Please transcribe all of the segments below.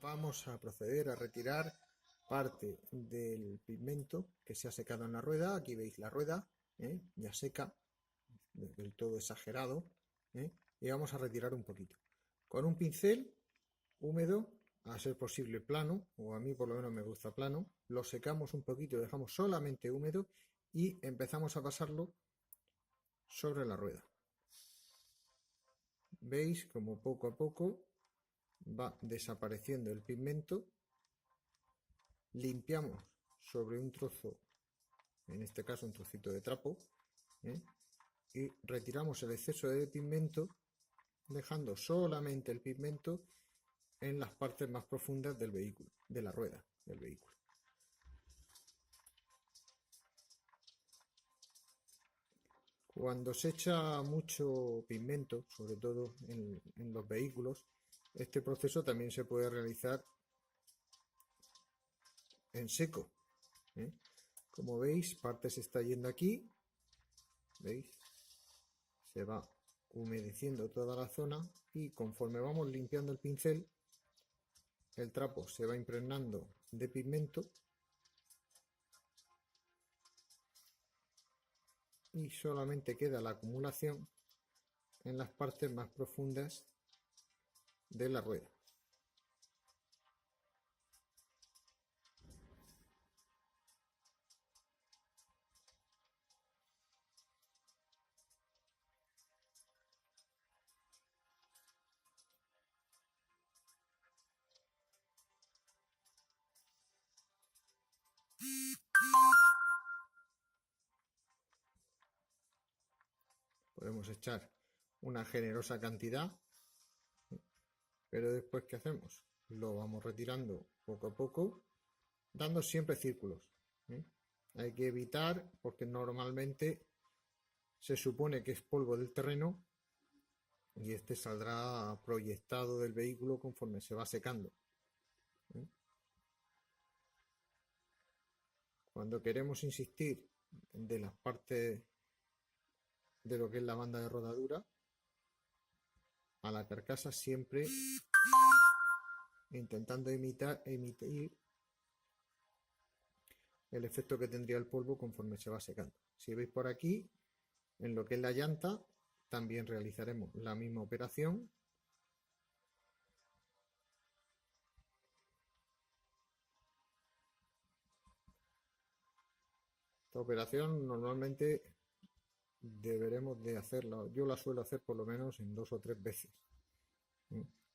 Vamos a proceder a retirar parte del pigmento que se ha secado en la rueda. Aquí veis la rueda, ya seca, del todo exagerado, y vamos a retirar un poquito. Con un pincel húmedo, a ser posible plano, o a mí por lo menos me gusta plano, lo secamos un poquito, dejamos solamente húmedo y empezamos a pasarlo sobre la rueda. Veis como poco a poco va desapareciendo el pigmento. Limpiamos sobre un trozo, en este caso un trocito de trapo, y retiramos el exceso de pigmento, dejando solamente el pigmento en las partes más profundas del vehículo, de la rueda del vehículo. Cuando se echa mucho pigmento, sobre todo en los vehículos, este proceso también se puede realizar en seco. Como veis, parte se está yendo aquí, ¿veis? Se va humedeciendo toda la zona y conforme vamos limpiando el pincel, el trapo se va impregnando de pigmento y solamente queda la acumulación en las partes más profundas de la rueda. Podemos echar una generosa cantidad, pero después ¿qué hacemos? Lo vamos retirando poco a poco, dando siempre círculos. Hay que evitar, porque normalmente se supone que es polvo del terreno y este saldrá proyectado del vehículo conforme se va secando. Cuando queremos insistir de las partes de lo que es la banda de rodadura, a la carcasa siempre intentando emitir el efecto que tendría el polvo conforme se va secando. Si veis por aquí, en lo que es la llanta, también realizaremos la misma operación. Esta operación normalmente deberemos de hacerla, yo la suelo hacer por lo menos en 2 o 3 veces.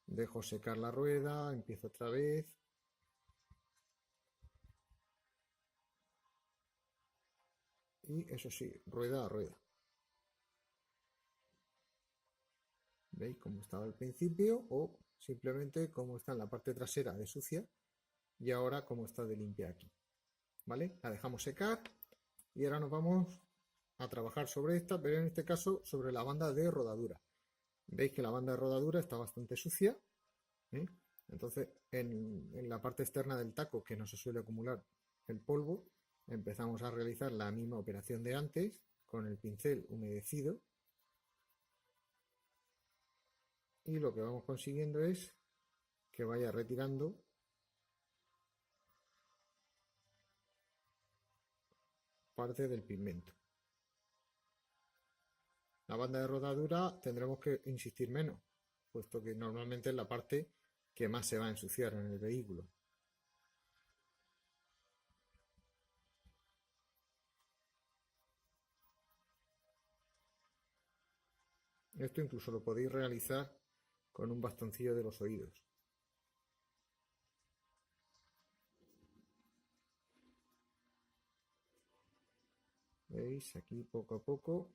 Dejo secar la rueda, empiezo otra vez. Y eso sí, rueda a rueda. ¿Veis cómo estaba al principio? O simplemente cómo está en la parte trasera de sucia y ahora cómo está de limpia aquí. ¿Vale? La dejamos secar y ahora nos vamos a trabajar sobre esta, pero en este caso sobre la banda de rodadura. Veis que la banda de rodadura está bastante sucia. Entonces, en la parte externa del taco, que no se suele acumular el polvo, empezamos a realizar la misma operación de antes con el pincel humedecido y lo que vamos consiguiendo es que vaya retirando parte del pigmento. La banda de rodadura tendremos que insistir menos, puesto que normalmente es la parte que más se va a ensuciar en el vehículo. Esto incluso lo podéis realizar con un bastoncillo de los oídos. ¿Veis? Aquí poco a poco.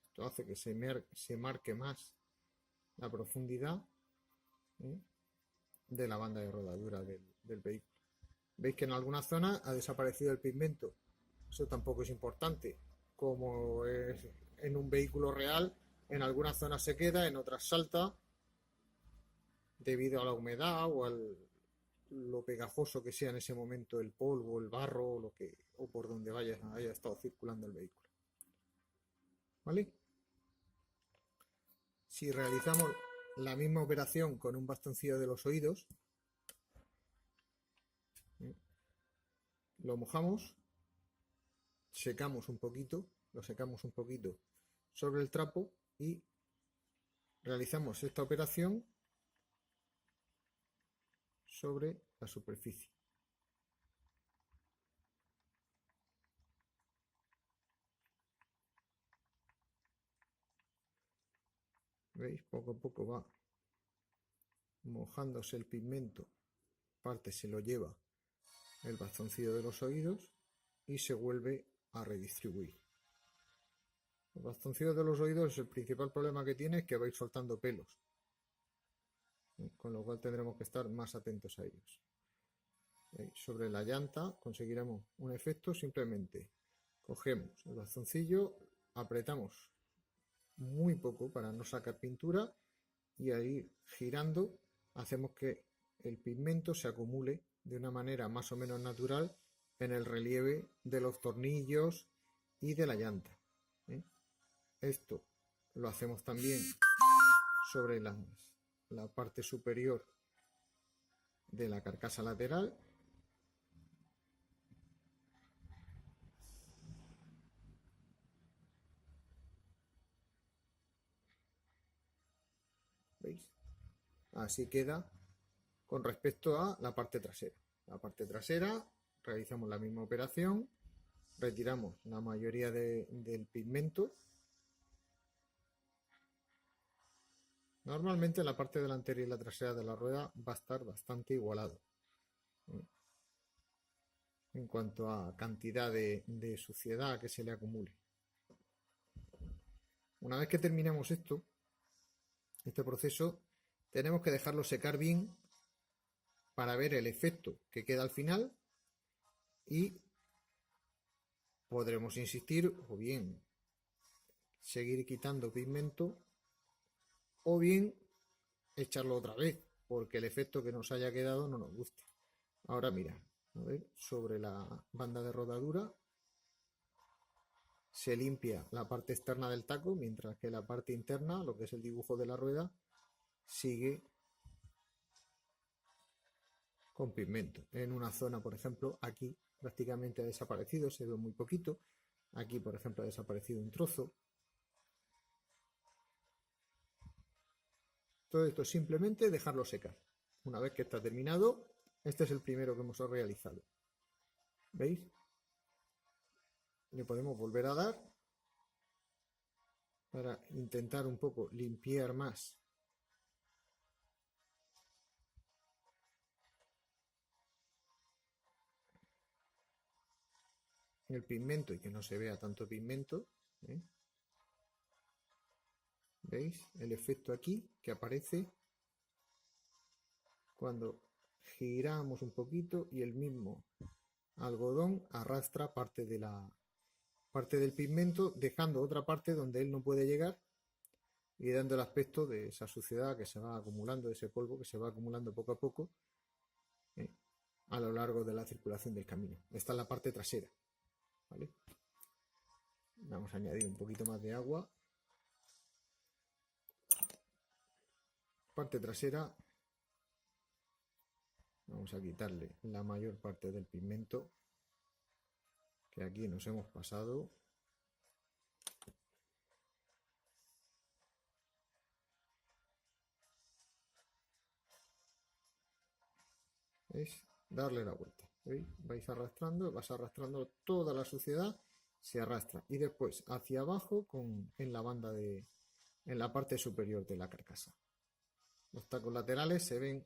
Esto hace que se marque más la profundidad de la banda de rodadura del vehículo. Veis que en algunas zonas ha desaparecido el pigmento. Eso tampoco es importante. Como es en un vehículo real, en algunas zonas se queda, en otras salta, debido a la humedad lo pegajoso que sea en ese momento el polvo, el barro o por donde haya estado circulando el vehículo. ¿Vale? Si realizamos la misma operación con un bastoncillo de los oídos, lo mojamos, lo secamos un poquito sobre el trapo y realizamos esta operación sobre la superficie. ¿Veis? Poco a poco va mojándose el pigmento, parte se lo lleva el bastoncillo de los oídos y se vuelve a redistribuir. El bastoncillo de los oídos, el principal problema que tiene es que va a ir soltando pelos, con lo cual tendremos que estar más atentos a ellos. Sobre la llanta conseguiremos un efecto, simplemente cogemos el bastoncillo, apretamos muy poco para no sacar pintura y al ir girando hacemos que el pigmento se acumule de una manera más o menos natural en el relieve de los tornillos y de la llanta. Esto lo hacemos también sobre la parte superior de la carcasa lateral. ¿Veis? Así queda con respecto a la parte trasera. La parte trasera realizamos la misma operación, retiramos la mayoría del pigmento. Normalmente la parte delantera y la trasera de la rueda va a estar bastante igualado en cuanto a cantidad de suciedad que se le acumule. Una vez que terminamos este proceso, tenemos que dejarlo secar bien para ver el efecto que queda al final y podremos insistir o bien seguir quitando pigmento o bien echarlo otra vez porque el efecto que nos haya quedado no nos gusta. Ahora mira, a ver, sobre la banda de rodadura se limpia la parte externa del taco, mientras que la parte interna, lo que es el dibujo de la rueda, sigue con pigmento. En una zona, por ejemplo, aquí prácticamente ha desaparecido, se ve muy poquito. Aquí, por ejemplo, ha desaparecido un trozo. Todo esto simplemente dejarlo secar. Una vez que está terminado, este es el primero que hemos realizado. ¿Veis? Le podemos volver a dar para intentar un poco limpiar más el pigmento y que no se vea tanto pigmento. ¿Veis el efecto aquí que aparece cuando giramos un poquito y el mismo algodón arrastra parte del pigmento, dejando otra parte donde él no puede llegar y dando el aspecto de esa suciedad que se va acumulando, de ese polvo que se va acumulando poco a poco a lo largo de la circulación del camino. Esta es la parte trasera, ¿vale? Vamos a añadir un poquito más de agua. Parte trasera, vamos a quitarle la mayor parte del pigmento que aquí nos hemos pasado. Es darle la vuelta. ¿Veis? Vais arrastrando, vas arrastrando toda la suciedad, se arrastra y después hacia abajo en la banda en la parte superior de la carcasa. Los tacos laterales se ven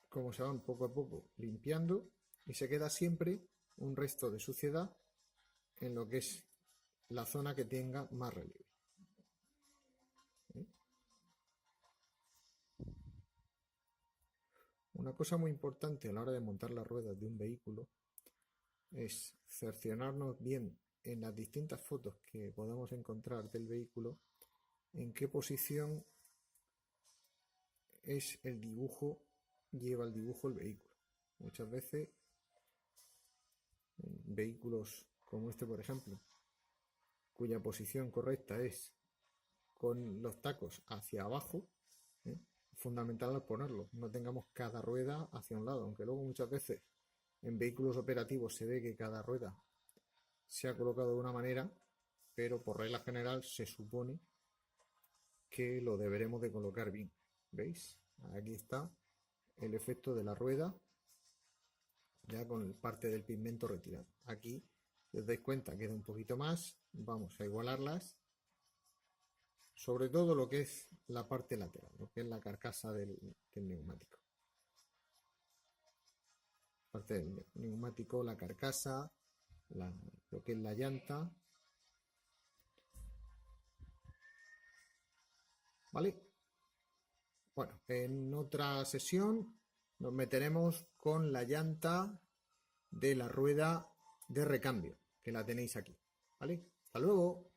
como se van poco a poco limpiando y se queda siempre un resto de suciedad en lo que es la zona que tenga más relieve. Una cosa muy importante a la hora de montar las ruedas de un vehículo es cerciorarnos bien en las distintas fotos que podamos encontrar del vehículo en qué posición es el dibujo, lleva el dibujo el vehículo. Muchas veces en vehículos como este, por ejemplo, cuya posición correcta es con los tacos hacia abajo, fundamental al ponerlo, no tengamos cada rueda hacia un lado, aunque luego muchas veces en vehículos operativos se ve que cada rueda se ha colocado de una manera, pero por regla general se supone que lo deberemos de colocar bien. ¿Veis? Aquí está el efecto de la rueda ya con parte del pigmento retirado. Aquí, si os dais cuenta, queda un poquito más. Vamos a igualarlas, sobre todo lo que es la parte lateral, lo que es la carcasa del neumático. Parte del neumático, la carcasa, lo que es la llanta. ¿Vale? Bueno, en otra sesión nos meteremos con la llanta de la rueda de recambio, que la tenéis aquí. ¿Vale? Hasta luego.